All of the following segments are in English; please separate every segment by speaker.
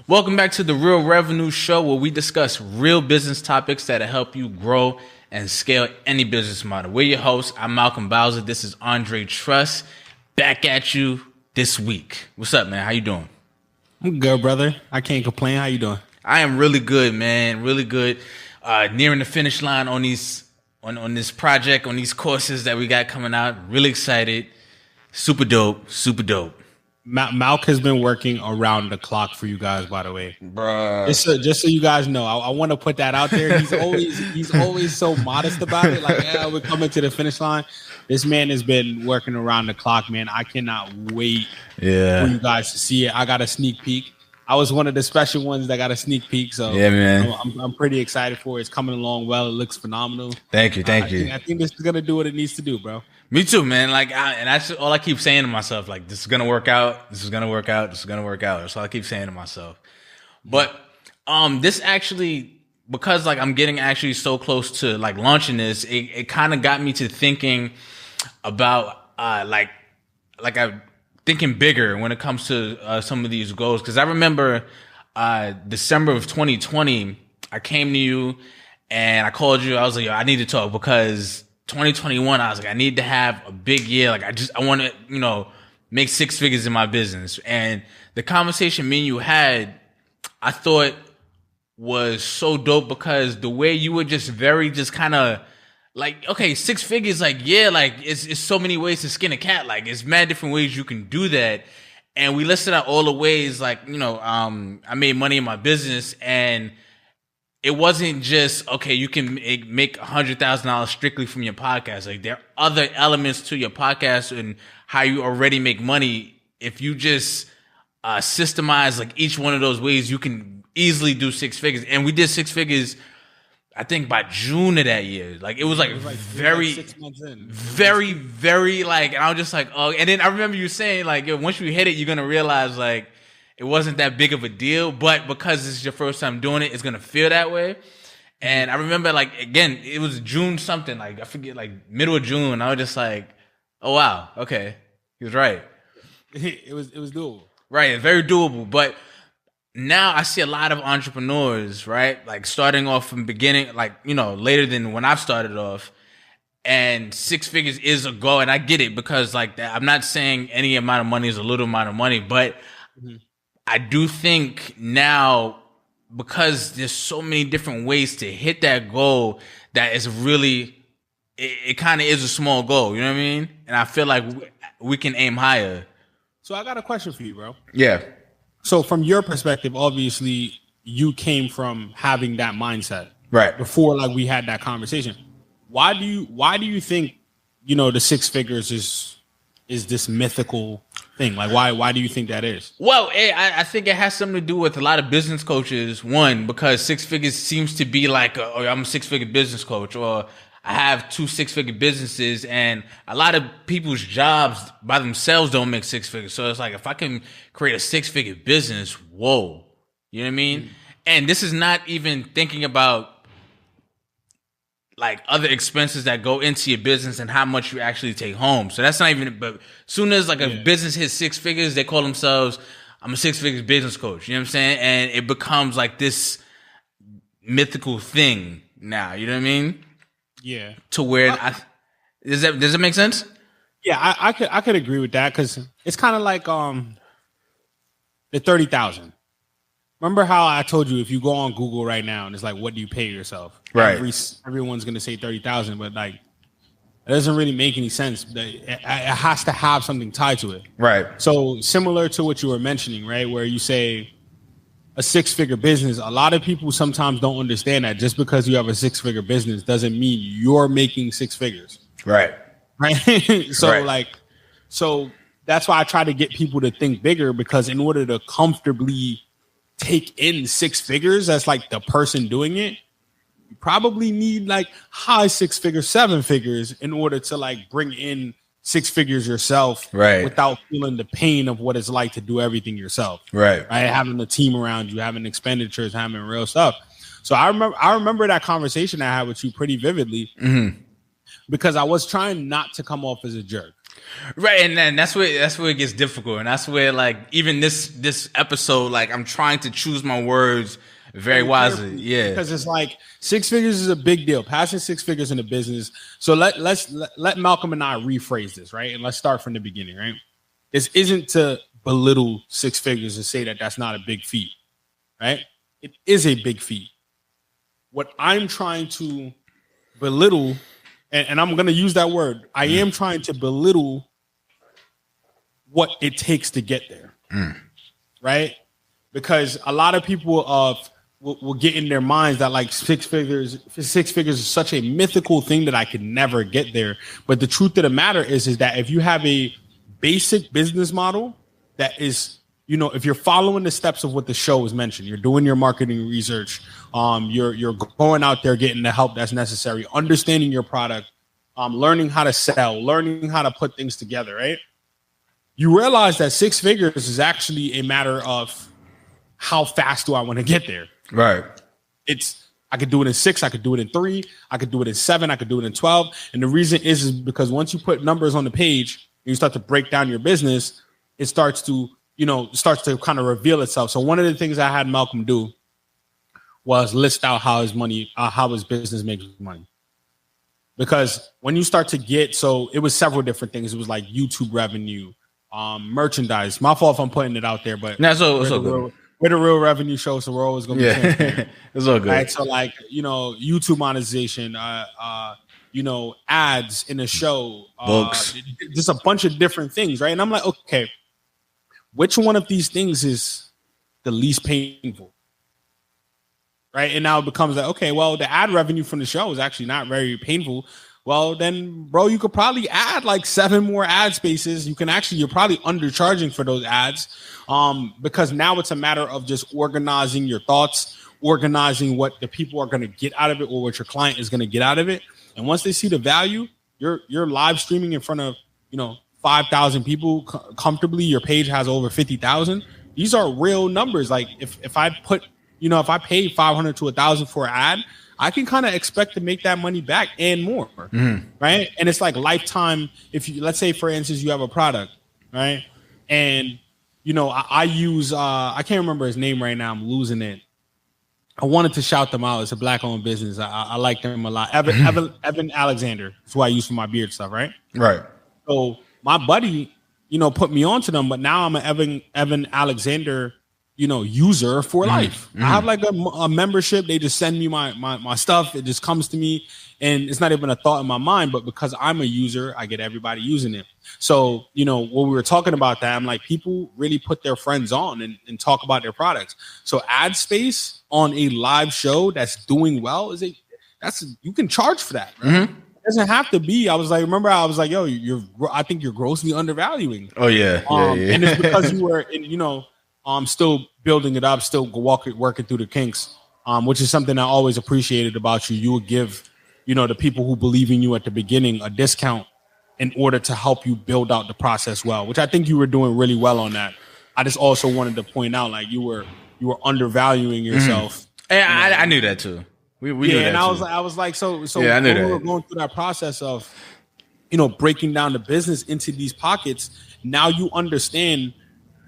Speaker 1: Welcome back to the Real Revenue Show, where we discuss real business topics that'll help you grow and scale any business model. We're your hosts. I'm Malcom Bowser. This is Andre Trust. Back at you this week. What's up, man? How you doing?
Speaker 2: I'm good, brother. I can't complain. How you doing?
Speaker 1: I am really good, man. Really good. Nearing the finish line on these on this project, on these courses that we got coming out. Really excited. Super dope. Super dope.
Speaker 2: Malc has been working around the clock for you guys, by the way.
Speaker 1: Bruh.
Speaker 2: Just so you guys know, I want to put that out there. He's always so modest about it. Like, yeah, we're coming to the finish line. This man has been working around the clock, man. I cannot wait for you guys to see it. I got a sneak peek. I was one of the special ones that got a sneak peek. So
Speaker 1: yeah, man.
Speaker 2: I'm pretty excited for it. It's coming along well. It looks phenomenal.
Speaker 1: Thank you.
Speaker 2: I think this is gonna do what it needs to do, bro.
Speaker 1: Me too, man. Like, and that's all I keep saying to myself. Like, this is gonna work out. This is gonna work out. This is gonna work out. That's all I keep saying to myself. But this actually, because like I'm getting actually so close to like launching this, it kind of got me to thinking about like I thinking bigger when it comes to some of these goals. Because I remember December of 2020, I came to you and I called you. I was like, yo, I need to talk because 2021, I was like, I need to have a big year. Like, I want to, make six figures in my business. And the conversation me and you had, I thought was so dope because the way you were just kind of like, okay, six figures, like, yeah, like it's so many ways to skin a cat. Like, it's mad different ways you can do that. And we listed out all the ways, like, I made money in my business, and it wasn't just, okay, you can make $100,000 strictly from your podcast. Like, there are other elements to your podcast and how you already make money. If you just systemize like each one of those ways, you can easily do six figures. And we did six figures, I think, by June of that year. Like, it was like very, 6 months in. very like, and I was just like, oh. And then I remember you saying like, yo, once you hit it, you're gonna realize like it wasn't that big of a deal, but because this is your first time doing it, it's gonna feel that way. And I remember, like, again, it was June something, like I forget, like middle of June. I was just like, oh wow, okay, he was right.
Speaker 2: It was doable.
Speaker 1: Right, it's very doable. But now I see a lot of entrepreneurs, right, like starting off from beginning, like, later than when I've started off. And six figures is a goal, and I get it because, like, I'm not saying any amount of money is a little amount of money, but I do think now, because there's so many different ways to hit that goal, that is really, it kind of is a small goal, you know what I mean? And I feel like we can aim higher.
Speaker 2: So I got a question for you, bro.
Speaker 1: Yeah.
Speaker 2: So from your perspective, obviously you came from having that mindset,
Speaker 1: right?
Speaker 2: Before like we had that conversation. Why do you think, the six figures is this mythical thing? Like, why do you think that is?
Speaker 1: Well, I think it has something to do with a lot of business coaches. One, because six figures seems to be like, I'm a six-figure business coach, or I have 2 six-figure businesses, and a lot of people's jobs by themselves don't make six figures. So it's like, if I can create a six-figure business, whoa, you know what I mean? Mm-hmm. And this is not even thinking about like other expenses that go into your business and how much you actually take home. So that's not even, but soon as like a business hits six figures, they call themselves, I'm a six-figure business coach. You know what I'm saying? And it becomes like this mythical thing now. You know what I mean?
Speaker 2: Yeah.
Speaker 1: To where does that make sense?
Speaker 2: Yeah, I could agree with that, because it's kind of like the 30,000. Remember how I told you if you go on Google right now and it's like, what do you pay yourself?
Speaker 1: Right.
Speaker 2: Everyone's gonna say 30,000, but like it doesn't really make any sense. It has to have something tied to it.
Speaker 1: Right.
Speaker 2: So similar to what you were mentioning, right, where you say a six-figure business, a lot of people sometimes don't understand that just because you have a six-figure business doesn't mean you're making six figures.
Speaker 1: Right.
Speaker 2: Right. So that's why I try to get people to think bigger, because in order to comfortably take in six figures, that's like the person doing it, you probably need like high six figures, seven figures in order to like bring in six figures yourself,
Speaker 1: right,
Speaker 2: without feeling the pain of what it's like to do everything yourself,
Speaker 1: right?
Speaker 2: Having a team around you, having expenditures, having real stuff. So I remember that conversation I had with you pretty vividly, because I was trying not to come off as a jerk.
Speaker 1: Right, and then that's where it gets difficult, and that's where like even this episode, like I'm trying to choose my words very wisely. Yeah,
Speaker 2: because it's like 6 figures is a big deal. Passing 6 figures in the business. So let Malcolm and I rephrase this, right? And let's start from the beginning, right? This isn't to belittle 6 figures and say that that's not a big feat, right? It is a big feat. What I'm trying to belittle, and I'm going to use that word, I am trying to belittle what it takes to get there, right? Because a lot of people will get in their minds that like 6 figures is such a mythical thing that I could never get there. But the truth of the matter is that if you have a basic business model that is, you know, if you're following the steps of what the show has mentioned, you're doing your marketing research, you're going out there getting the help that's necessary, understanding your product, learning how to sell, learning how to put things together, right? You realize that 6 figures is actually a matter of how fast do I want to get there?
Speaker 1: Right.
Speaker 2: I could do it in 6, I could do it in 3, I could do it in 7, I could do it in 12. And the reason is because once you put numbers on the page and you start to break down your business, it starts to kind of reveal itself. So one of the things I had Malcolm do was list out how his business makes money. Because when you start to get, so it was several different things. It was like YouTube revenue, merchandise. My fault if I'm putting it out there, but
Speaker 1: that's all good.
Speaker 2: We're the real revenue show, so we're always going to be transparent.
Speaker 1: It's all good.
Speaker 2: Right? So like, you know, YouTube monetization, you know, ads in a show,
Speaker 1: books,
Speaker 2: just a bunch of different things, right? And I'm like, okay, which one of these things is the least painful? Right. And now it becomes like, okay, well, the ad revenue from the show is actually not very painful. Well, then, bro, you could probably add like 7 more ad spaces. You're probably undercharging for those ads, because now it's a matter of just organizing your thoughts, organizing what the people are going to get out of it or what your client is going to get out of it. And once they see the value, you're live streaming in front of, you know, 5,000 people comfortably. Your page has over 50,000. These are real numbers. Like if I pay 500 to 1,000 for an ad, I can kind of expect to make that money back and more, right? And it's like lifetime. If you, let's say, for instance, you have a product, right? And, you know, I use, I can't remember his name right now. I'm losing it. I wanted to shout them out. It's a Black-owned business. I like them a lot. Evan Alexander is who I use for my beard stuff, right?
Speaker 1: Right.
Speaker 2: So my buddy, you know, put me onto them, but now I'm an Evan Alexander, you know, user for life. I have like a membership. They just send me my stuff. It just comes to me, and it's not even a thought in my mind, but because I'm a user, I get everybody using it. So, you know, when we were talking about that, I'm like, people really put their friends on and talk about their products. So ad space on a live show that's doing well you can charge for that, right? It doesn't have to be. I was like, yo, I think you're grossly undervaluing.
Speaker 1: Oh yeah.
Speaker 2: And it's because you were still building it up, still working through the kinks, which is something I always appreciated about you. You would give, you know, the people who believe in you at the beginning a discount in order to help you build out the process well, which I think you were doing really well on that. I just also wanted to point out, like, you were undervaluing yourself.
Speaker 1: And I knew that too. We knew that
Speaker 2: and
Speaker 1: too.
Speaker 2: I was like, so
Speaker 1: yeah, I knew that.
Speaker 2: We were going through that process of, you know, breaking down the business into these pockets. Now you understand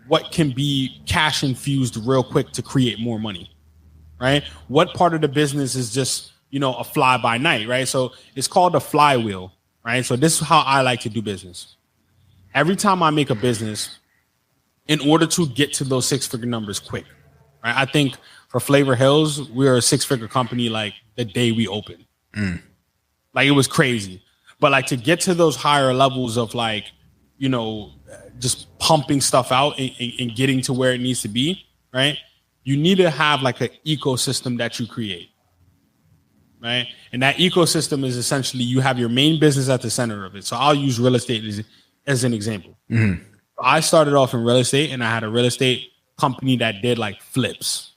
Speaker 2: what can be cash infused real quick to create more money, right? What part of the business is just, you know, a fly by night, right? So it's called a flywheel, right? So this is how I like to do business. Every time I make a business, in order to get to those 6-figure numbers quick, right? I think for Flavor Hills, we're a 6-figure company like the day we opened. Like, it was crazy. But like, to get to those higher levels of, like, you know, just pumping stuff out and getting to where it needs to be, right? You need to have like an ecosystem that you create, right? And that ecosystem is essentially, you have your main business at the center of it. So I'll use real estate as an example. I started off in real estate, and I had a real estate company that did like flips,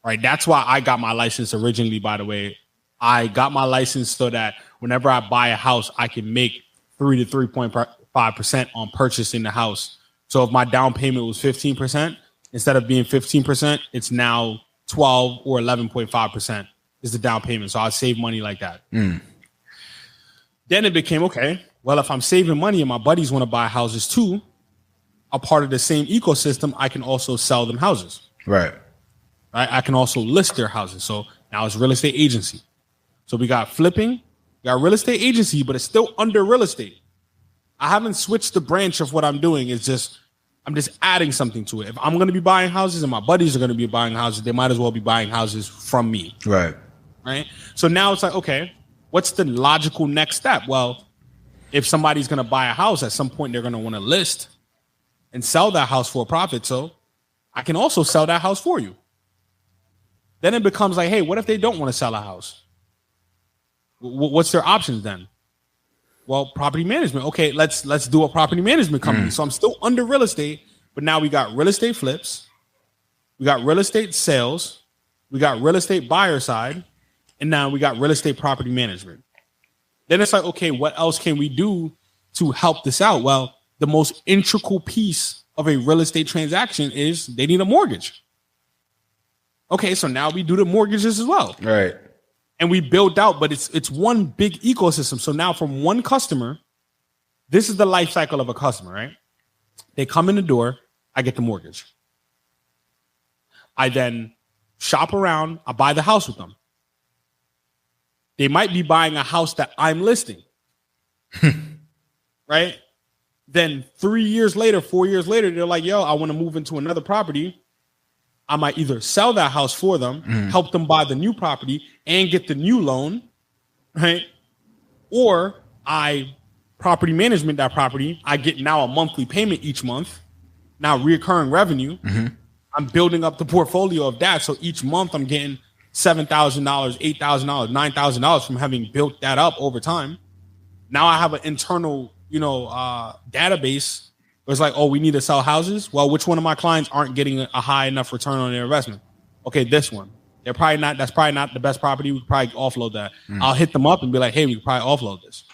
Speaker 2: right? That's why I got my license originally, by the way. I got my license so that whenever I buy a house, I can make 3 to 3.5% on purchasing the house. So if my down payment was 15%, instead of being 15%, it's now 12 or 11.5% is the down payment. So I save money like that. Then it became, okay, Well, if I'm saving money and my buddies want to buy houses too, a part of the same ecosystem, I can also sell them houses.
Speaker 1: Right.
Speaker 2: I can also list their houses. So now it's real estate agency. So we got flipping, we got real estate agency, but it's still under real estate. I haven't switched the branch of what I'm doing. It's just, I'm just adding something to it. If I'm going to be buying houses and my buddies are going to be buying houses, they might as well be buying houses from me.
Speaker 1: Right.
Speaker 2: Right. So now it's like, okay, what's the logical next step? Well, if somebody's going to buy a house, at some point they're going to want to list and sell that house for a profit. So I can also sell that house for you. Then it becomes like, hey, what if they don't want to sell a house? What's their options then? Well, property management. Okay, let's do a property management company. So I'm still under real estate, but now we got real estate flips, we got real estate sales, we got real estate buyer side, and now we got real estate property management. Then it's like, okay, what else can we do to help this out? Well, the most integral piece of a real estate transaction is they need a mortgage. Okay, so now we do the mortgages as well.
Speaker 1: Right.
Speaker 2: And we build out, but it's one big ecosystem. So now from one customer, this is the life cycle of a customer, right? They come in the door, I get the mortgage. I then shop around, I buy the house with them. They might be buying a house that I'm listing, right? Then 3 years later, 4 years later, they're like, yo, I want to move into another property. I might either sell that house for them, help them buy the new property and get the new loan, right? Or I property management that property. I get now a monthly payment each month, now recurring revenue. I'm building up the portfolio of that. So each month I'm getting $7,000, $8,000, $9,000 from having built that up over time. Now I have an internal, database. It's like, oh, we need to sell houses. Well, which one of my clients aren't getting a high enough return on their investment? Okay, this one. That's probably not the best property. We could probably offload that. I'll hit them up and be like, hey, we could probably offload this.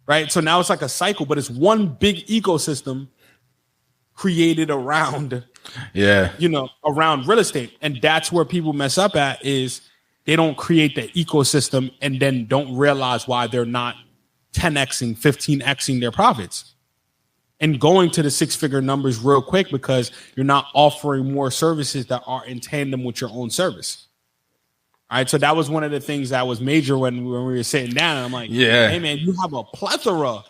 Speaker 2: Right? So now it's like a cycle, but it's one big ecosystem created around, around real estate. And that's where people mess up at, is they don't create the ecosystem and then don't realize why they're not 10xing, 15xing their profits. And going to the six-figure numbers real quick because you're not offering more services that are in tandem with your own service. All right, so that was one of the things that was major when we were sitting down. And I'm like, hey, man, you have a plethora.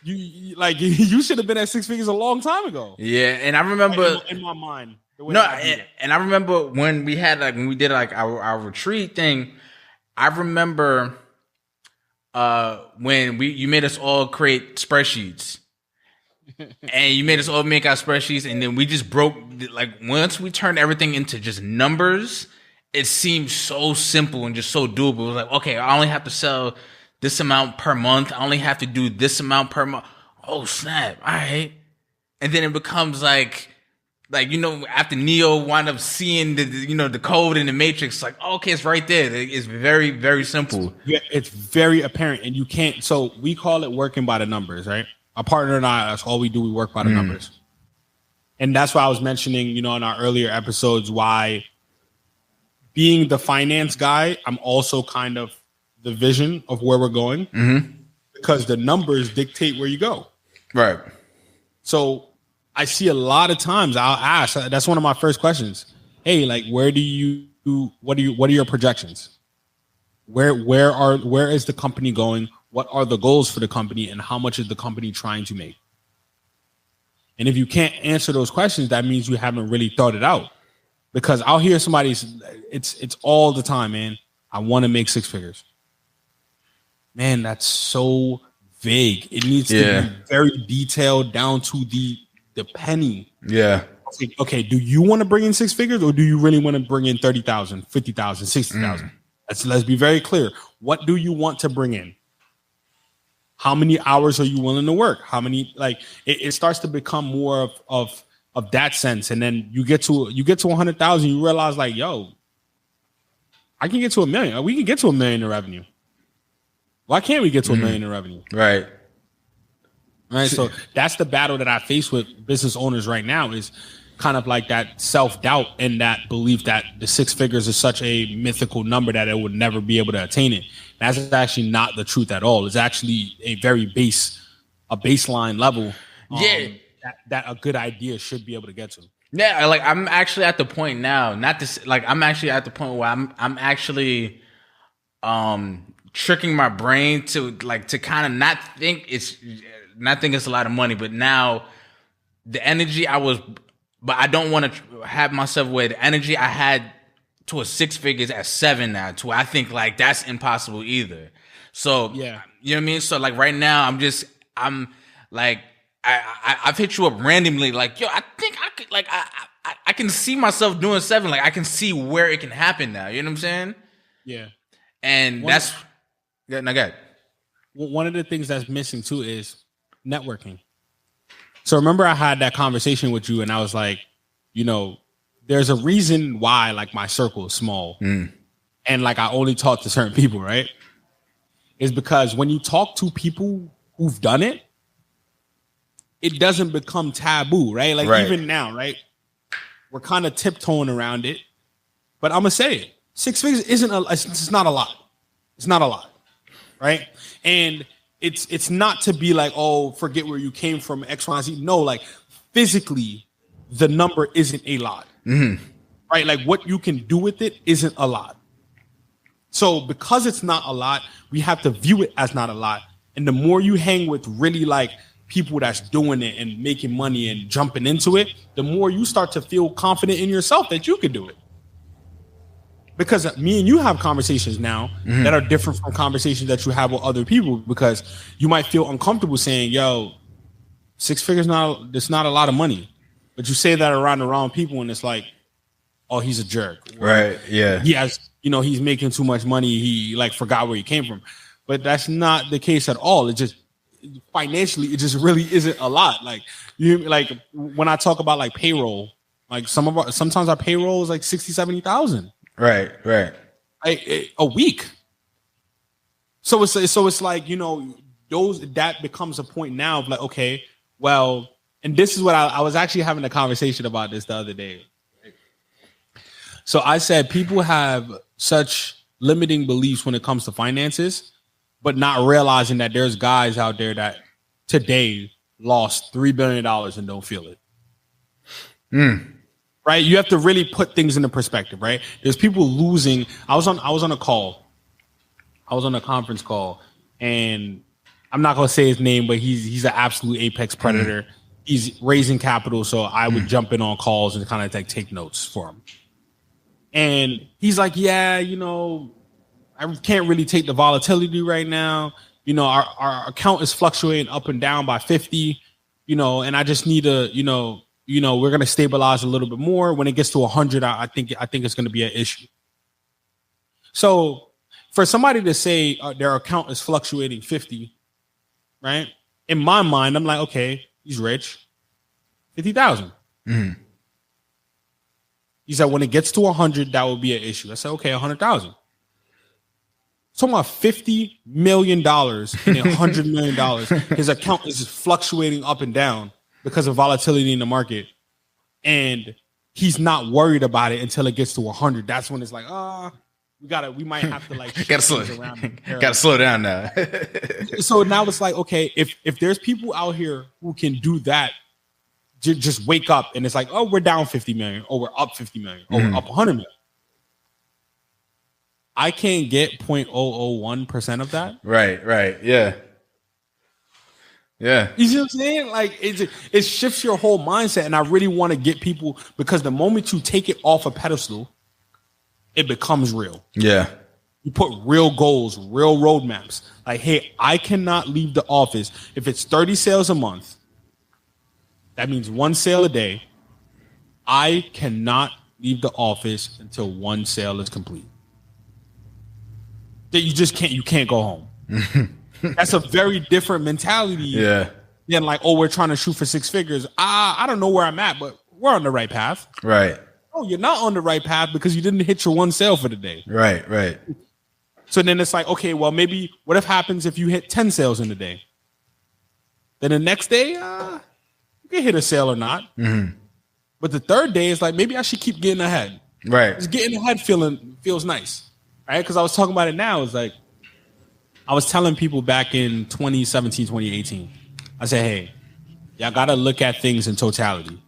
Speaker 2: You should have been at six figures a long time ago.
Speaker 1: Yeah, and I remember
Speaker 2: in my mind.
Speaker 1: And I remember when we did our retreat thing. I remember when you made us all create spreadsheets. And you made us all make our spreadsheets, and then we just broke, once we turned everything into just numbers, it seemed so simple and just so doable. It was like, okay, I only have to sell this amount per month. I only have to do this amount per month. Oh, snap. All right. And then it becomes after Neo wound up seeing the code in the matrix, okay, it's right there. It's very, very simple.
Speaker 2: It's very apparent, and you can't, so we call it working by the numbers, right? Our partner and I, that's all we do. We work by the numbers. And that's why I was mentioning, in our earlier episodes, why being the finance guy, I'm also kind of the vision of where we're going, because the numbers dictate where you go.
Speaker 1: Right.
Speaker 2: So I see a lot of times I'll ask, that's one of my first questions. Hey, what are your projections? Where is the company going? What are the goals for the company, and how much is the company trying to make? And if you can't answer those questions, that means you haven't really thought it out. Because I'll hear it's all the time, man. I want to make six figures. Man, that's so vague. It needs to be very detailed down to the penny.
Speaker 1: Yeah.
Speaker 2: Okay, do you want to bring in six figures, or do you really want to bring in 30,000, 50,000, 60,000? Let's be very clear. What do you want to bring in? How many hours are you willing to work? How many, it starts to become more of that sense. And then you get to 100,000, you realize I can get to $1 million. We can get to $1 million in revenue. Why can't we get to $1 million in revenue?
Speaker 1: Right.
Speaker 2: So that's the battle that I face with business owners right now, is kind of like that self-doubt and that belief that the six figures is such a mythical number that it would never be able to attain it. That's actually not the truth at all. It's actually a very baseline level that a good idea should be able to get to.
Speaker 1: Yeah, like I'm actually at the point now, I'm actually at the point where I'm actually tricking my brain to kind of not think it's a lot of money, but now the energy but I don't want to have myself where the energy I had to a six figures at 7 now, to where I think like that's impossible either. So
Speaker 2: yeah,
Speaker 1: you know what I mean? So like right now I'm like I've hit you up randomly, like, yo, I think I could, like, I can see myself doing 7. Like, I can see where it can happen now. You know what I'm saying?
Speaker 2: Yeah.
Speaker 1: And go ahead.
Speaker 2: One of the things that's missing too is networking. So remember I had that conversation with you and I was like, you know, there's a reason why like my circle is small and like I only talk to certain people, right? Is because when you talk to people who've done it, it doesn't become taboo, right? Like even now, right? We're kind of tiptoeing around it, but I'm gonna say it: 6 figures it's not a lot. It's not a lot, right? And it's not to be like, oh, forget where you came from, X, Y, Z. No, like physically, the number isn't a lot, right? Like what you can do with it isn't a lot. So because it's not a lot, we have to view it as not a lot. And the more you hang with really like people that's doing it and making money and jumping into it, the more you start to feel confident in yourself that you could do it. Because me and you have conversations now that are different from conversations that you have with other people, because you might feel uncomfortable saying, yo, 6 figures, it's not a lot of money. But you say that around the wrong people and it's like, oh, he's a jerk.
Speaker 1: Right, yeah.
Speaker 2: He has, he's making too much money. He like forgot where he came from. But that's not the case at all. It just, financially, it just really isn't a lot. Like when I talk about like payroll, like sometimes our payroll is like 60, 70,000.
Speaker 1: Right.
Speaker 2: A week. So it's like, that becomes a point now of like, okay, well, and this is what I was actually having a conversation about this the other day. So I said people have such limiting beliefs when it comes to finances, but not realizing that there's guys out there that today lost $3 billion and don't feel it. Right? You have to really put things into perspective, right? There's people losing. I was on a call. I was on a conference call, and I'm not gonna say his name, but he's an absolute apex predator. He's raising capital, so I would jump in on calls and kind of like take notes for him. And he's like, yeah, I can't really take the volatility right now. Our account is fluctuating up and down by 50, and I just need to, we're going to stabilize a little bit more. When it gets to 100, I think it's going to be an issue. So for somebody to say their account is fluctuating 50, right? In my mind, I'm like, okay, he's rich, 50,000. He said, when it gets to 100, that will be an issue. I said, okay, 100,000. Talking about $50 million and $100 million. His account is fluctuating up and down because of volatility in the market. And he's not worried about it until it gets to 100. That's when it's like, we might have to like
Speaker 1: gotta slow down now.
Speaker 2: So now it's like, okay, if there's people out here who can do that, just wake up and it's like, oh, we're down 50 million, or we're up 50 million, or we're up 100 million. I can't get 0.001% of that.
Speaker 1: Right. Yeah.
Speaker 2: You see what I'm saying? Like it shifts your whole mindset. And I really want to get people, because the moment you take it off a pedestal, it becomes real.
Speaker 1: Yeah.
Speaker 2: You put real goals, real roadmaps. Like, hey, I cannot leave the office. If it's 30 sales a month, that means 1 sale a day. I cannot leave the office until 1 sale is complete. That you can't go home. That's a very different mentality.
Speaker 1: Yeah.
Speaker 2: Than like, oh, we're trying to shoot for 6 figures. I don't know where I'm at, but we're on the right path.
Speaker 1: Right.
Speaker 2: Oh, you're not on the right path because you didn't hit your 1 sale for the day.
Speaker 1: Right.
Speaker 2: So then it's like, okay, well, maybe what happens if you hit 10 sales in the day? Then the next day, you can hit a sale or not. But the third day is like, maybe I should keep getting ahead.
Speaker 1: Right.
Speaker 2: Just getting ahead feels nice. Right? Because I was talking about it now. It's like, I was telling people back in 2017, 2018, I said, hey, y'all got to look at things in totality.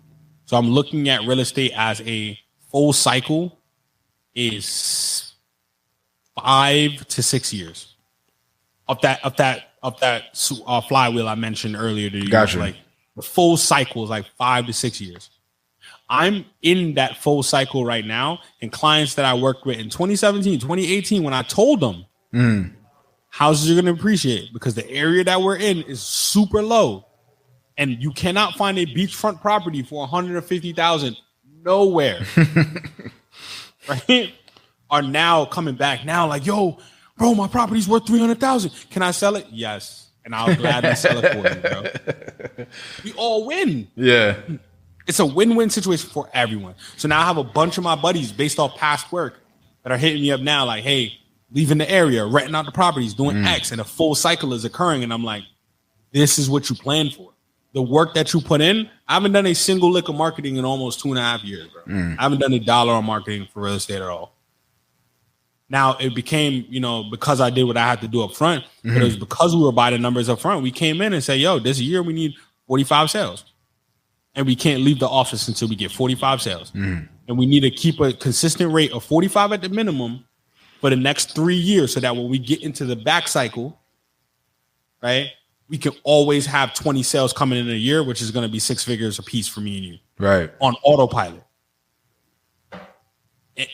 Speaker 2: So I'm looking at real estate as a full cycle is 5 to 6 years of that flywheel I mentioned earlier.
Speaker 1: Gotcha.
Speaker 2: Like the full cycle is like 5 to 6 years. I'm in that full cycle right now, and clients that I worked with in 2017, 2018, when I told them houses are going to appreciate because the area that we're in is super low, and you cannot find a beachfront property for 150,000 nowhere, right? Are now coming back now like, yo, bro, my property's worth 300,000. Can I sell it? Yes, and I'll gladly sell it for you, bro. We all win.
Speaker 1: Yeah.
Speaker 2: It's a win-win situation for everyone. So now I have a bunch of my buddies based off past work that are hitting me up now like, hey, leaving the area, renting out the properties, doing X, and a full cycle is occurring. And I'm like, this is what you planned for. The work that you put in, I haven't done a single lick of marketing in almost 2.5 years, bro. I haven't done $1 on marketing for real estate at all. Now it became, because I did what I had to do up front, but it was because we were by the numbers up front. We came in and said, yo, this year we need 45 sales. And we can't leave the office until we get 45 sales. And we need to keep a consistent rate of 45 at the minimum for the next 3 years so that when we get into the back cycle, right, we can always have 20 sales coming in a year, which is going to be 6 figures a piece for me and you.
Speaker 1: Right.
Speaker 2: On autopilot.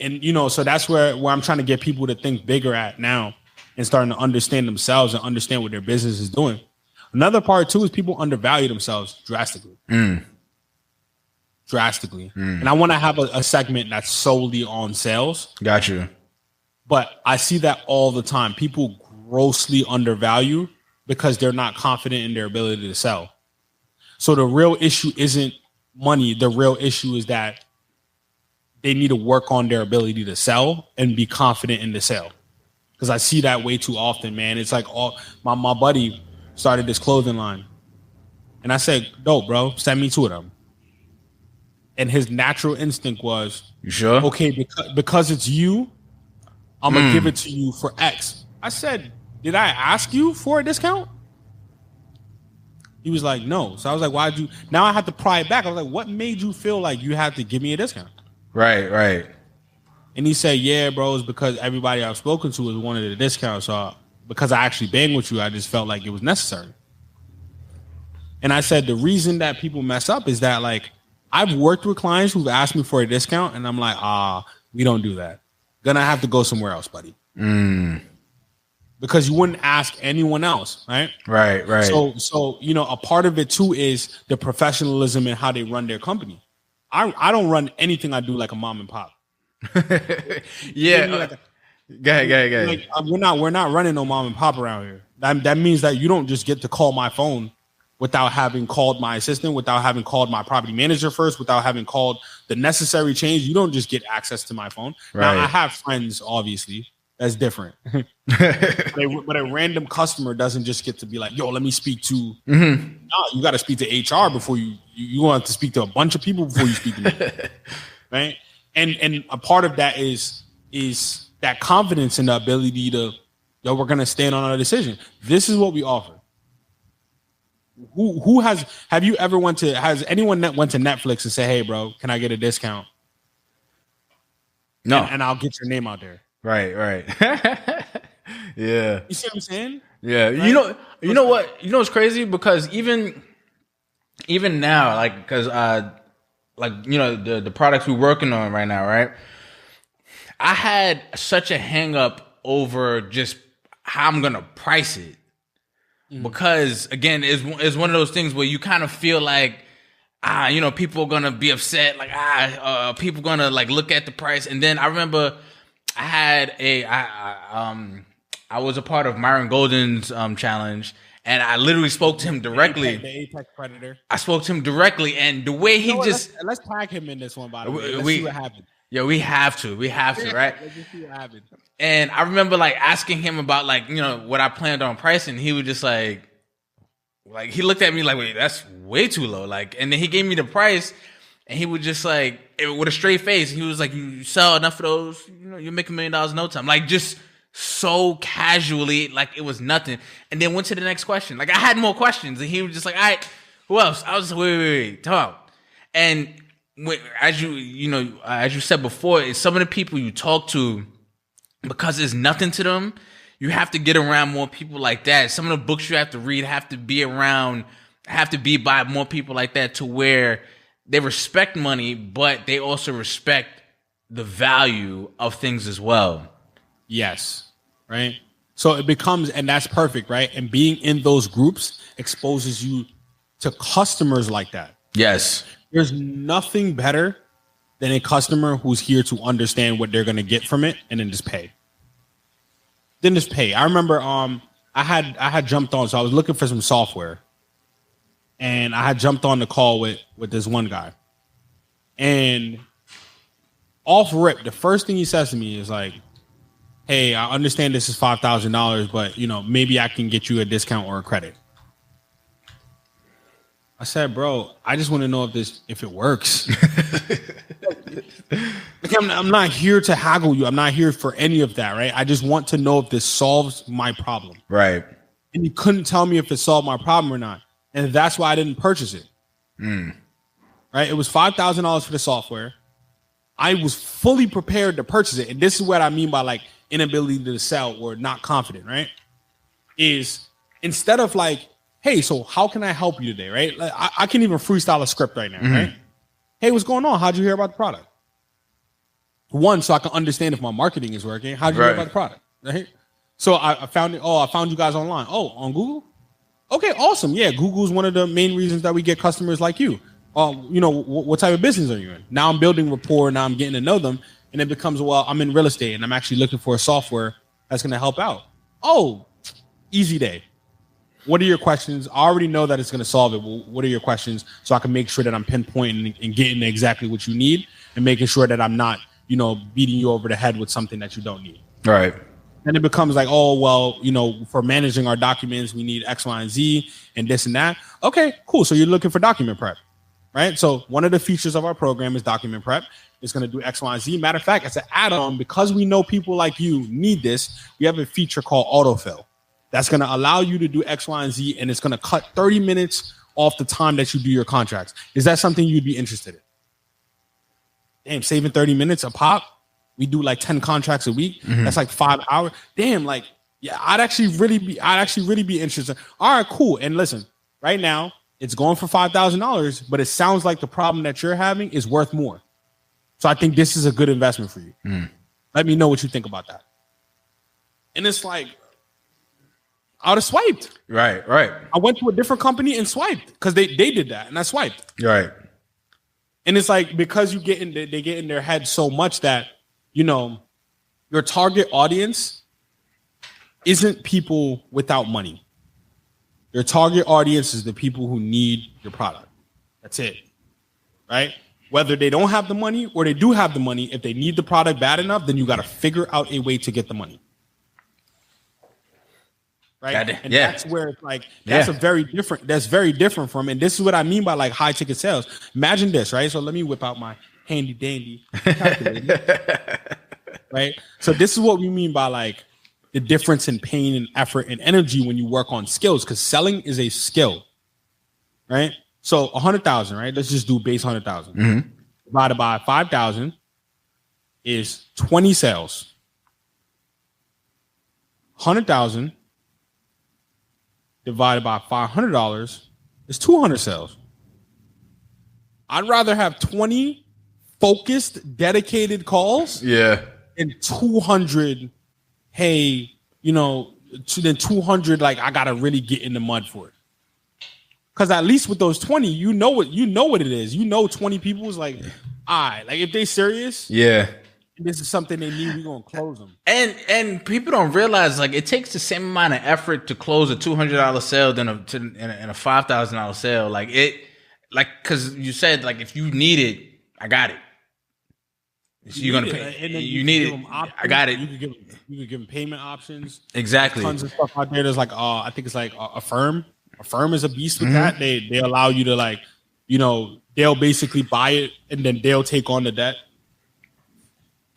Speaker 2: And so that's where I'm trying to get people to think bigger at now and starting to understand themselves and understand what their business is doing. Another part, too, is people undervalue themselves drastically. Drastically. And I want to have a segment that's solely on sales.
Speaker 1: Got you.
Speaker 2: But I see that all the time. People grossly undervalue because they're not confident in their ability to sell. So the real issue isn't money. The real issue is that they need to work on their ability to sell and be confident in the sale. Because I see that way too often, man. It's like my buddy started this clothing line. And I said, dope, bro, send me 2 of them. And his natural instinct was,
Speaker 1: you sure?
Speaker 2: Okay, because it's you, I'm going to give it to you for X. I said, did I ask you for a discount? He was like, no. So I was like, why'd you? Now I have to pry it back. I was like, what made you feel like you had to give me a discount?
Speaker 1: Right.
Speaker 2: And he said, yeah, bro, it's because everybody I've spoken to has wanted a discount. So because I actually banged with you, I just felt like it was necessary. And I said, the reason that people mess up is that, like, I've worked with clients who've asked me for a discount, and I'm like, we don't do that. Gonna have to go somewhere else, buddy. Because you wouldn't ask anyone else, right?
Speaker 1: Right.
Speaker 2: So a part of it too is the professionalism and how they run their company. I don't run anything I do like a mom and pop.
Speaker 1: Yeah. Go ahead.
Speaker 2: Like, we're not running no mom and pop around here. That means that you don't just get to call my phone without having called my assistant, without having called my property manager first, without having called the necessary change. You don't just get access to my phone. Right. Now, I have friends, obviously. That's different. But a random customer doesn't just get to be like, yo, let me speak to... No, you got to speak to HR before you want to speak to a bunch of people before you speak to me. Right? And a part of that is that confidence in the ability to, yo, we're going to stand on our decision. This is what we offer. Has anyone went to Netflix and said, hey, bro, can I get a discount?
Speaker 1: No.
Speaker 2: And I'll get your name out there.
Speaker 1: Right. Yeah.
Speaker 2: You see what I'm saying?
Speaker 1: Yeah. Right? You know what? You know what's crazy? Because even now, like, because the products we're working on right now, right? I had such a hang up over just how I'm gonna price it. Because again, it's one of those things where you kind of feel like, people are gonna be upset, like people gonna like look at the price. And then I remember I had I was a part of Myron Golden's challenge, and I literally spoke to him directly.
Speaker 2: The Apex Predator.
Speaker 1: I spoke to him directly, and the way he just
Speaker 2: let's tag him in this one. By the way, let's see what happens.
Speaker 1: Yeah, we have to, right?
Speaker 2: Let's just see what happens.
Speaker 1: And I remember like asking him about like, what I planned on pricing. He was just like he looked at me like, wait, that's way too low. Like, and then he gave me the price, and he would just like with a straight face. He was like, "You sell enough of those, you'll make $1 million in no time." Like just so casually, like it was nothing. And then went to the next question. Like I had more questions, and he was just like, "All right, who else?" I was like, "Wait, talk." And as you said before, some of the people you talk to, because there's nothing to them, you have to get around more people like that. Some of the books you have to read have to be by more people like that, to where they respect money, but they also respect the value of things as well.
Speaker 2: Yes. Right. So it becomes, and that's perfect, right? And being in those groups exposes you to customers like that.
Speaker 1: Yes.
Speaker 2: There's nothing better than a customer who's here to understand what they're going to get from it and then just pay. I remember I had jumped on, so I was looking for some software, and I had jumped on the call with this one guy, and off rip, the first thing he says to me is like, "Hey, I understand this is $5,000, but maybe I can get you a discount or a credit." I said, "Bro, I just want to know if it works." Like, I'm not here to haggle you. I'm not here for any of that, right? I just want to know if this solves my problem.
Speaker 1: Right.
Speaker 2: And he couldn't tell me if it solved my problem or not. And that's why I didn't purchase it. Right? It was $5,000 for the software. I was fully prepared to purchase it. And this is what I mean by like inability to sell or not confident, right? Is instead of like, "Hey, so how can I help you today?" Right? Like, I can even freestyle a script right now, right? "Hey, what's going on? How'd you hear about the product?" One, so I can understand if my marketing is working. How'd you hear about the product? Right? So I found it. Oh, I found you guys online. Oh, on Google? Okay, awesome. Yeah, Google's one of the main reasons that we get customers like you. What type of business are you in? Now I'm building rapport. Now I'm getting to know them. And it becomes, well, I'm in real estate and I'm actually looking for a software that's going to help out. Oh, easy day. What are your questions? I already know that it's going to solve it. Well, what are your questions? So I can make sure that I'm pinpointing and getting exactly what you need and making sure that I'm not, beating you over the head with something that you don't need.
Speaker 1: Right.
Speaker 2: And it becomes like, oh, well, for managing our documents, we need X, Y, and Z and this and that. Okay, cool. So you're looking for document prep, right? So one of the features of our program is document prep. It's going to do X, Y, and Z. Matter of fact, it's an add-on because we know people like you need this. We have a feature called autofill. That's going to allow you to do X, Y, and Z, and it's going to cut 30 minutes off the time that you do your contracts. Is that something you'd be interested in? Damn, saving 30 minutes a pop. We do like 10 contracts a week. That's like 5 hours. Damn, like, yeah, I'd actually really be interested. All right, cool. And listen, right now it's going for $5,000, but it sounds like the problem that you're having is worth more. So I think this is a good investment for you. Let me know what you think about that. And it's like, I would have swiped.
Speaker 1: Right.
Speaker 2: I went to a different company and swiped because they did that, and I swiped.
Speaker 1: Right.
Speaker 2: And it's like, because they get in their head so much that, your target audience isn't people without money. Your target audience is the people who need your product. That's it. Right? Whether they don't have the money or they do have the money, if they need the product bad enough, then you got to figure out a way to get the money. Right. And that's where it's like, that's very different from, and this is what I mean by like high ticket sales. Imagine this, right? So let me whip out my handy dandy calculator. Right. So this is what we mean by like the difference in pain and effort and energy when you work on skills, because selling is a skill. Right. So 100,000, right? Let's just do base 100,000 divided by 5,000 is 20 sales. 100,000 divided by $500 is 200 sales. I'd rather have 20 focused, dedicated calls than 200, hey, then 200, like I got to really get in the mud for it. Because at least with those 20, you know what it is. 20 people is like, all right, like if they serious, this is something they need, we're going to close them.
Speaker 1: And people don't realize, like, it takes the same amount of effort to close a $200 sale than a $5,000 sale. Like, because you said, like, if you need it, I got it. So you're going to pay. You need it. I got it.
Speaker 2: You could give them payment options.
Speaker 1: Exactly.
Speaker 2: There's tons of stuff out there. There's like, I think it's like Affirm. Affirm is a beast with that. They allow you to, like, they'll basically buy it and then they'll take on the debt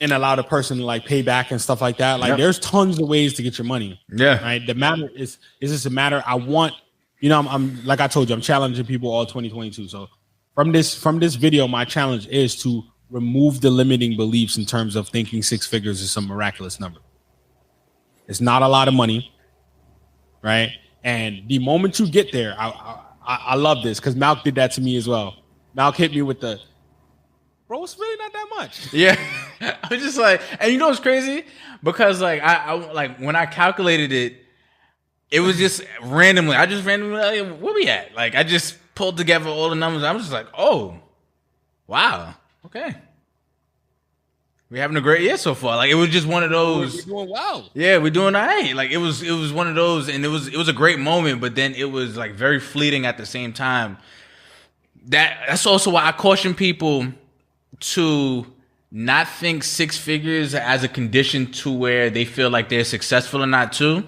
Speaker 2: and allow the person to like pay back and stuff like that. Like there's tons of ways to get your money.
Speaker 1: Yeah.
Speaker 2: Right. The matter is just a matter. I want, I'm like I told you, I'm challenging people all 2022. So from this video, my challenge is to remove the limiting beliefs in terms of thinking 6 figures is some miraculous number. It's not a lot of money. Right. And the moment you get there, I love this because Malc did that to me as well. Malc hit me with the, bro, it's really not that much.
Speaker 1: Yeah. I was just like, and you know what's crazy? Because like I like when I calculated it, it was just randomly. I just randomly like, where we at? Like I just pulled together all the numbers. I was just like, oh, wow. Okay. We're having a great year so far. Like it was just one of those.
Speaker 2: We're doing well.
Speaker 1: Yeah, we're doing all right. Like it was one of those, and it was a great moment, but then it was like very fleeting at the same time. That's also why I caution people to not think 6 figures as a condition to where they feel like they're successful or not too.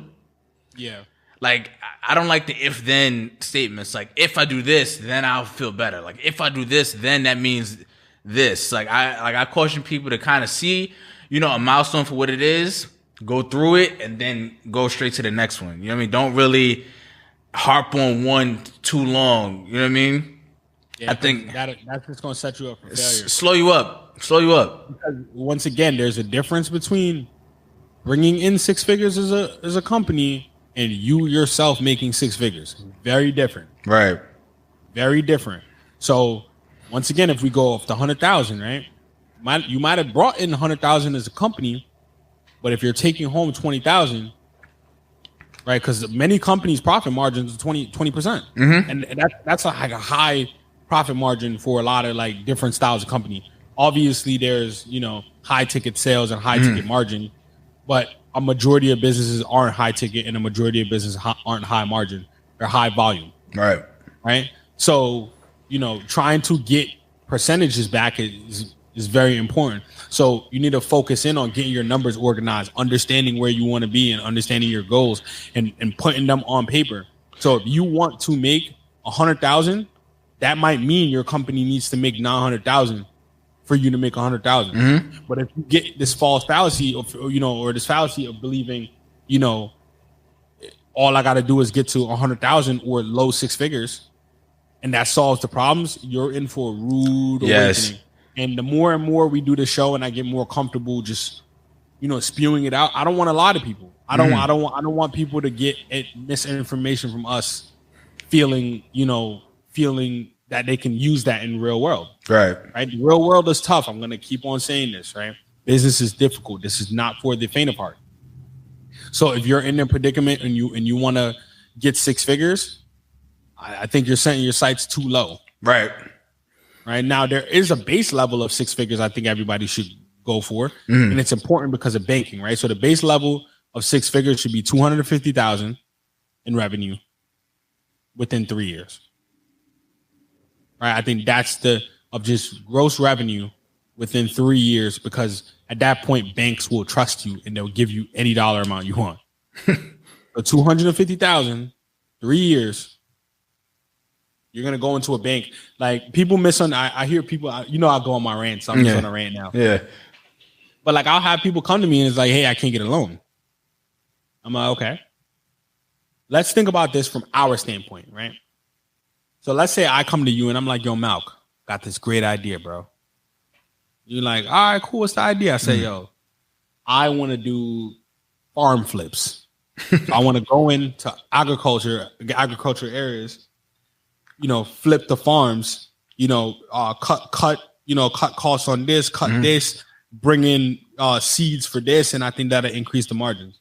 Speaker 2: Yeah.
Speaker 1: Like I don't like the if then statements. Like if I do this, then I'll feel better. Like if I do this, then that means this. Like I caution people to kind of see, a milestone for what it is, go through it, and then go straight to the next one. You know what I mean? Don't really harp on one too long. You know what I mean?
Speaker 2: Yeah,
Speaker 1: I think
Speaker 2: that's just going to set you up for failure.
Speaker 1: Slow you up.
Speaker 2: Because once again, there's a difference between bringing in 6 figures as a company and you yourself making 6 figures. Very different.
Speaker 1: Right.
Speaker 2: Very different. So once again, if we go off the 100,000, right? You might have brought in 100,000 as a company, but if you're taking home 20,000, right? Because many companies' profit margins are 20%,
Speaker 1: mm-hmm.
Speaker 2: and that's like a high profit margin for a lot of like different styles of company. Obviously, there's high ticket sales and high ticket margin, but a majority of businesses aren't high ticket, and a majority of businesses aren't high margin. They're high volume. Right. So trying to get percentages back is very important. So you need to focus in on getting your numbers organized, understanding where you want to be and understanding your goals and putting them on paper. So if you want to make 100,000, that might mean your company needs to make 900,000 for you to make 100,000.
Speaker 1: Mm-hmm.
Speaker 2: But if you get this false fallacy of, or this fallacy of believing, all I got to do is get to 100,000 or low 6 figures, and that solves the problems, you're in for a rude awakening. And the more and more we do the show and I get more comfortable just, spewing it out, I don't want to lie to people. I don't want people to get misinformation from us feeling that they can use that in the real world. Right. The real world is tough. I'm going to keep on saying this, right? Business is difficult. This is not for the faint of heart. So if you're in a predicament and you want to get 6 figures, I think you're setting your sights too low. Right now, there is a base level of 6 figures I think everybody should go for. Mm-hmm. And it's important because of banking, right? So the base level of 6 figures should be 250,000 in revenue within 3 years. Right? I think that's of just gross revenue within 3 years, because at that point, banks will trust you and they'll give you any dollar amount you want. So 250,000, 3 years. You're going to go into a bank. Like people I hear people, I go on my rant. So I'm just on a rant now. Yeah. But like I'll have people come to me and it's like, hey, I can't get a loan. I'm like, okay. Let's think about this from our standpoint, right? So let's say I come to you and I'm like, yo, Malc, got this great idea, bro. You're like, all right, cool. What's the idea? I say, yo, I want to do farm flips. So I want to go into agriculture areas, flip the farms, cut costs on this, cut this, bring in seeds for this, and I think that'll increase the margins.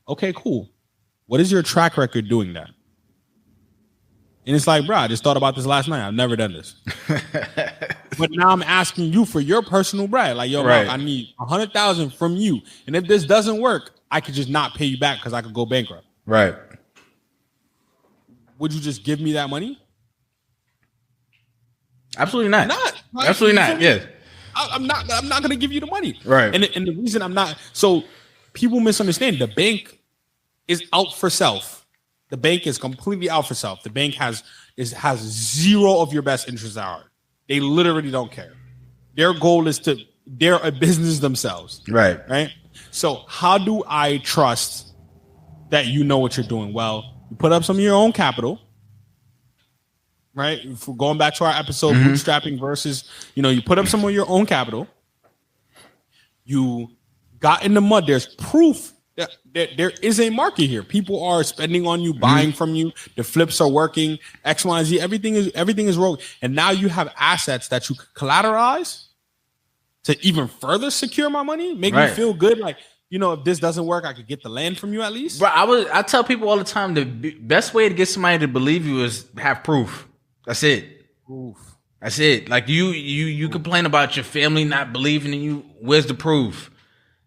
Speaker 2: Okay, cool. What is your track record doing that? And it's like, bro, I just thought about this last night. I've never done this. But now I'm asking you for your personal brag. Like, yo, Malc, I need 100,000 from you. And if this doesn't work, I could just not pay you back because I could go bankrupt. Right. Would you just give me that money?
Speaker 1: Absolutely not.
Speaker 2: Right?
Speaker 1: Absolutely not. Yeah.
Speaker 2: I'm not going to give you the money.
Speaker 1: Right.
Speaker 2: And the reason I'm not, so people misunderstand, the bank is out for self. The bank is completely out for self. The bank has zero of your best interests at heart. They literally don't care. Their goal is they're a business themselves.
Speaker 1: Right.
Speaker 2: Right. So how do I trust that you know what you're doing? Well, you put up some of your own capital. Right. If we're going back to our episode, bootstrapping versus, you put up some of your own capital. You got in the mud. There's proof that there is a market here. People are spending on you, buying from you. The flips are working. X, Y, and Z. Everything is rolling. And now you have assets that you collateralize to even further secure my money, make me feel good. Like, if this doesn't work, I could get the land from you at least.
Speaker 1: Bro, I tell people all the time the best way to get somebody to believe you is have proof. That's it.
Speaker 2: Proof.
Speaker 1: That's it. Like you complain about your family not believing in you. Where's the proof?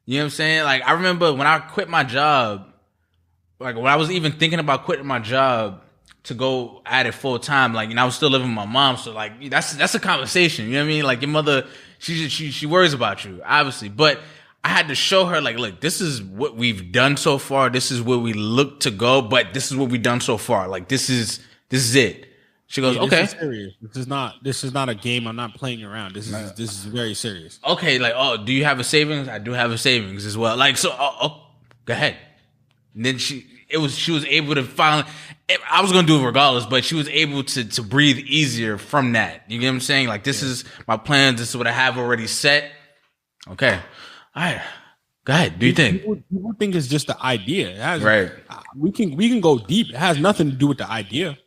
Speaker 1: You know what I'm saying? Like, I remember when I quit my job, like when I was even thinking about quitting my job to go at it full time, like, I was still living with my mom. So like, that's a conversation. You know what I mean? Like, your mother, she worries about you, obviously. But I had to show her, like, look, this is what we've done so far. This is where we look to go, but this is what we've done so far. Like, this is it. She goes, okay.
Speaker 2: This is serious. This is not a game. I'm not playing around. This is very serious.
Speaker 1: Okay, like, oh, do you have a savings? I do have a savings as well. Like, so, go ahead. And then she was able to finally. I was gonna do it regardless, but she was able to breathe easier from that. You get what I'm saying? Like, this is my plans. This is what I have already set. Okay, all right. Go ahead. Do you think?
Speaker 2: People think it's just the idea.
Speaker 1: Right.
Speaker 2: We can go deep. It has nothing to do with the idea.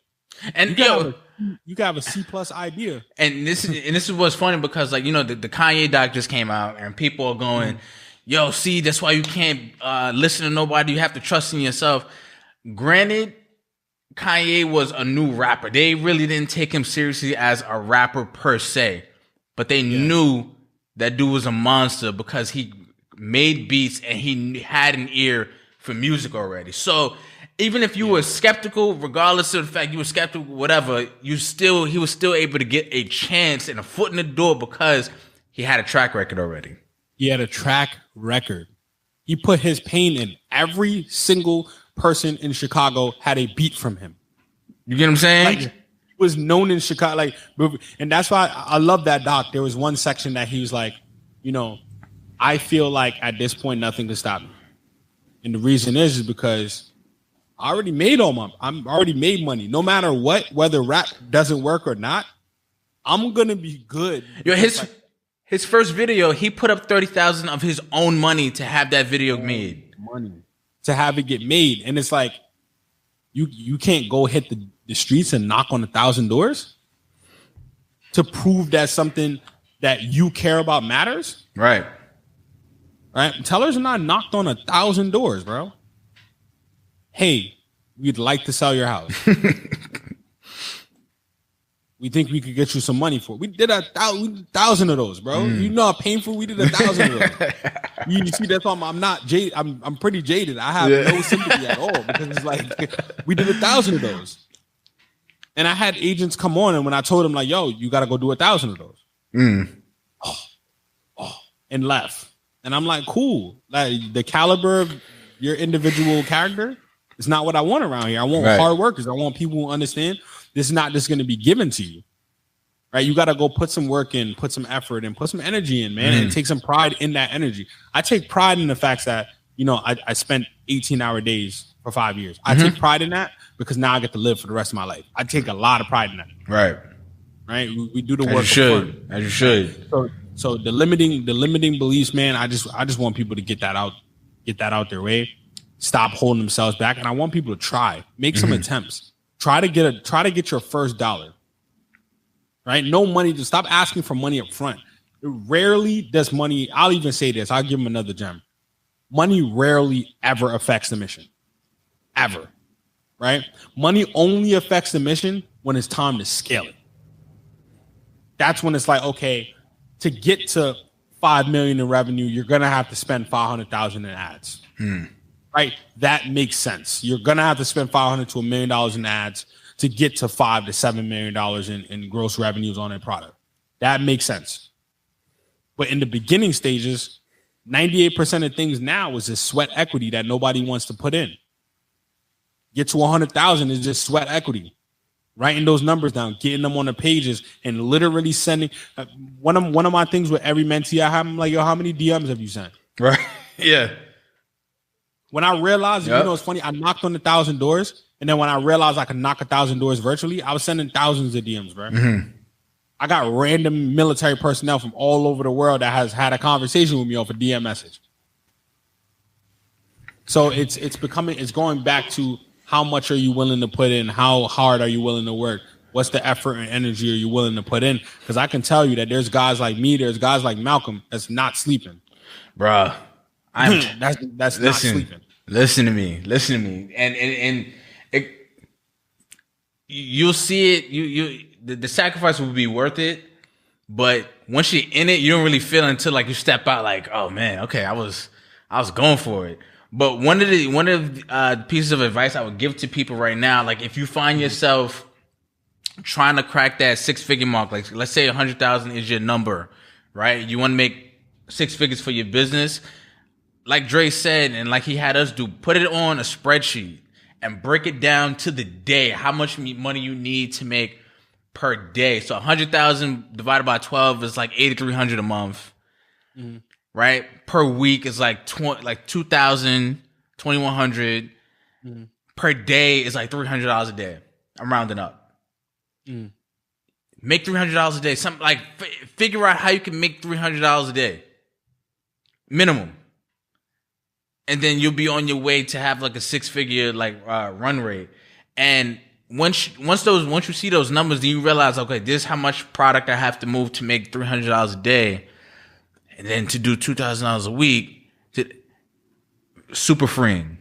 Speaker 1: And
Speaker 2: you can have a C+ idea.
Speaker 1: And this is what's funny because, like, the Kanye doc just came out and people are going, yo, see, that's why you can't listen to nobody. You have to trust in yourself. Granted, Kanye was a new rapper. They really didn't take him seriously as a rapper per se, but they knew that dude was a monster because he made beats and he had an ear for music already. So even if you were skeptical, regardless of the fact you were skeptical, whatever, he was still able to get a chance and a foot in the door because he had a track record already.
Speaker 2: He had a track record. He put his pain in. Every single person in Chicago had a beat from him.
Speaker 1: You get what I'm saying?
Speaker 2: Like, he was known in Chicago. And that's why I love that doc. There was one section that he was like, I feel like at this point, nothing can stop me. And the reason is because I already made I'm already made money. No matter what, whether rap doesn't work or not, I'm going to be good.
Speaker 1: Yo, his first video, he put up $30,000 of his own money to have that video made.
Speaker 2: Money to have it get made. And it's like, you can't go hit the streets and knock on 1,000 doors to prove that something that you care about matters.
Speaker 1: Right.
Speaker 2: Right. Tellers are not knocked on 1,000 doors, bro. Hey, we'd like to sell your house. We think we could get you some money for it. We did 1,000 of those, bro. You know how painful we did 1,000 of those. You see, that's why I'm not jaded. I'm pretty jaded. I have no sympathy at all because it's like we did 1,000 of those. And I had agents come on, and when I told them, like, yo, you got to go do 1,000 of those. And left. And I'm like, cool. Like, the caliber of your individual character is not what I want around here. I want hard workers. I want people who understand this is not just going to be given to you. Right? You got to go put some work in, put some effort in, put some energy in, man, and take some pride in that energy. I take pride in the fact that, I spent 18-hour days for 5 years. I take pride in that because now I get to live for the rest of my life. I take a lot of pride in that.
Speaker 1: Right.
Speaker 2: Right? We do the work.
Speaker 1: As you should.
Speaker 2: So the limiting beliefs, man, I just want people to get that out their way. Stop holding themselves back. And I want people to try. Make some attempts. Try to get your first dollar. Right? No money. Just stop asking for money up front. Rarely does money, I'll even say this, I'll give them another gem. Money rarely ever affects the mission. Ever. Right? Money only affects the mission when it's time to scale it. That's when it's like, okay, to get to 5 million in revenue, you're gonna have to spend 500,000 in ads. Right? That makes sense. You're gonna have to spend $500 to $1 million in ads to get to $5 to $7 million in gross revenues on a product. That makes sense. But in the beginning stages, 98% of things now is this sweat equity that nobody wants to put in. get to 100,000 is just sweat equity. Writing those numbers down, getting them on the pages, and literally sending. One of my things with every mentee I have, I'm like, yo, how many DMs have you sent?
Speaker 1: Right. Yeah.
Speaker 2: When I realized, it's funny, I knocked on 1,000 doors, and then when I realized I could knock 1,000 doors virtually, I was sending thousands of DMs, bro.
Speaker 1: Mm-hmm.
Speaker 2: I got random military personnel from all over the world that has had a conversation with me off a DM message. So it's going back to how much are you willing to put in? How hard are you willing to work? What's the effort and energy are you willing to put in? Because I can tell you that there's guys like me, there's guys like Malcolm that's not sleeping.
Speaker 1: Bruh.
Speaker 2: That's not sleeping.
Speaker 1: Listen to me. And you'll see it. The sacrifice will be worth it. But once you're in it, you don't really feel it until like you step out like, oh man, okay, I was going for it. But one of the pieces of advice I would give to people right now, like if you find yourself trying to crack that 6-figure mark, like let's say 100,000 is your number, right? You want to make 6 figures for your business. Like Dre said, and like he had us do, put it on a spreadsheet and break it down to the day, how much money you need to make per day. So 100,000 divided by 12 is like 8,300 a month. Mm-hmm. Right? Per week is like 2,000, 2,100. Mm-hmm. Per day is like $300 a day. I'm rounding up. Mm. Make $300 a day. Something like figure out how you can make $300 a day. Minimum. And then you'll be on your way to have like a 6-figure run rate. And once you see those numbers, then you realize, okay, this is how much product I have to move to make $300 a day. And then to do $2,000 a week, super freeing.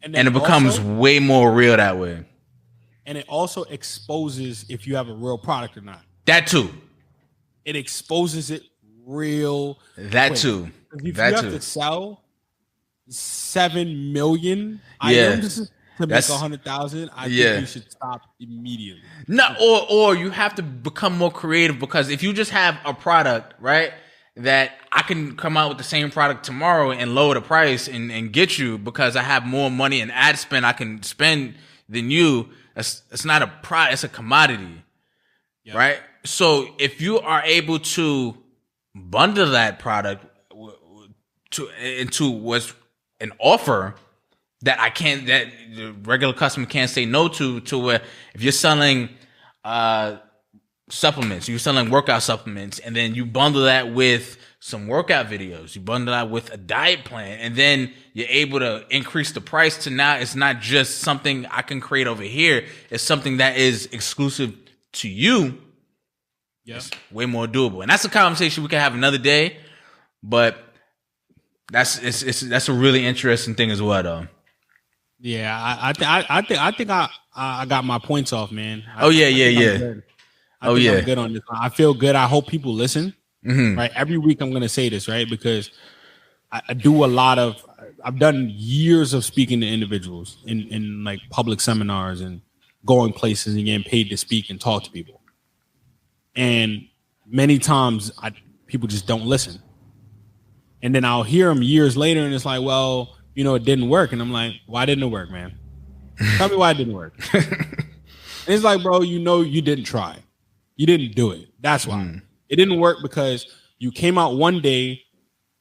Speaker 1: And it becomes way more real that way.
Speaker 2: And it also exposes if you have a real product or not.
Speaker 1: That too.
Speaker 2: It exposes it real
Speaker 1: That
Speaker 2: quick.
Speaker 1: Too.
Speaker 2: If you have to sell 7 million items to make 100,000, I think you should stop immediately.
Speaker 1: No, or you have to become more creative, because if you just have a product, right, that I can come out with the same product tomorrow and lower the price and get you because I have more money and ad spend I can spend than you, it's not a product, it's a commodity, right? So if you are able to bundle that product into what's an offer that the regular customer can't say no to where if you're selling supplements, you're selling workout supplements, and then you bundle that with some workout videos, you bundle that with a diet plan, and then you're able to increase the price to now it's not just something I can create over here, it's something that is exclusive to you. It's way more doable. And that's a conversation we can have another day, but that's a really interesting thing as well, though.
Speaker 2: Yeah, I think I got my points off, man.
Speaker 1: I'm good on
Speaker 2: this. I feel good. I hope people listen. Mm-hmm. Right, every week I'm gonna say this, right, because I do I've done years of speaking to individuals in like public seminars and going places and getting paid to speak and talk to people. And many times people just don't listen. And then I'll hear them years later and it's like, well, it didn't work. And I'm like, why didn't it work, man? Tell me why it didn't work. And it's like, bro, you didn't try. You didn't do it. That's why. It didn't work because you came out one day,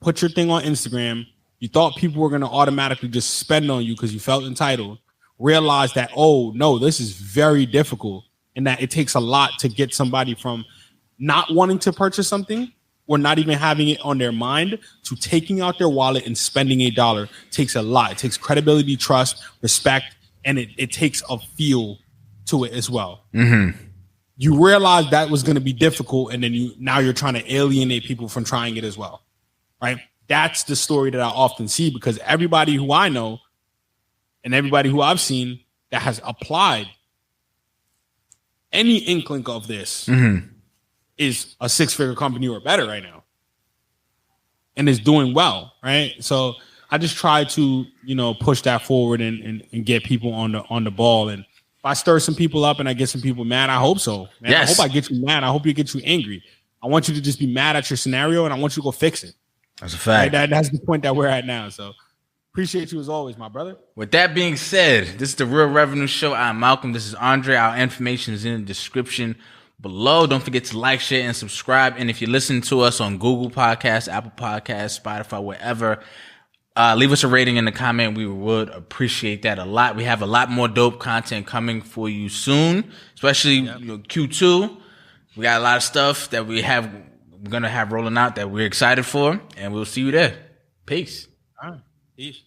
Speaker 2: put your thing on Instagram. You thought people were going to automatically just spend on you because you felt entitled. Realized that, oh, no, this is very difficult. And that it takes a lot to get somebody from not wanting to purchase something or not even having it on their mind to taking out their wallet and spending $1 takes a lot. It takes credibility, trust, respect, and it takes a feel to it as well. Mm-hmm. You realize that was going to be difficult, and then now you're trying to alienate people from trying it as well, right? That's the story that I often see, because everybody who I know and everybody who I've seen that has applied any inkling of this is a 6-figure company or better right now, and is doing well, right? So I just try to, push that forward and get people on the ball. And if I stir some people up and I get some people mad, I hope so. Man. Yes. I hope I get you mad. I hope you get you angry. I want you to just be mad at your scenario, and I want you to go fix it.
Speaker 1: That's a fact.
Speaker 2: Right? That's the point that we're at now. So Appreciate you as always, my brother.
Speaker 1: With that being said, this is the Real Revenue Show. I'm Malcolm. This is Andre. Our information is in the description below. Don't forget to like, share, and subscribe. And if you're listening to us on Google Podcasts, Apple Podcasts, Spotify, wherever, leave us a rating in the comment. We would appreciate that a lot. We have a lot more dope content coming for you soon, especially Q2. We got a lot of stuff that we're going to have rolling out that we're excited for, and we'll see you there. Peace.
Speaker 2: All right. Peace.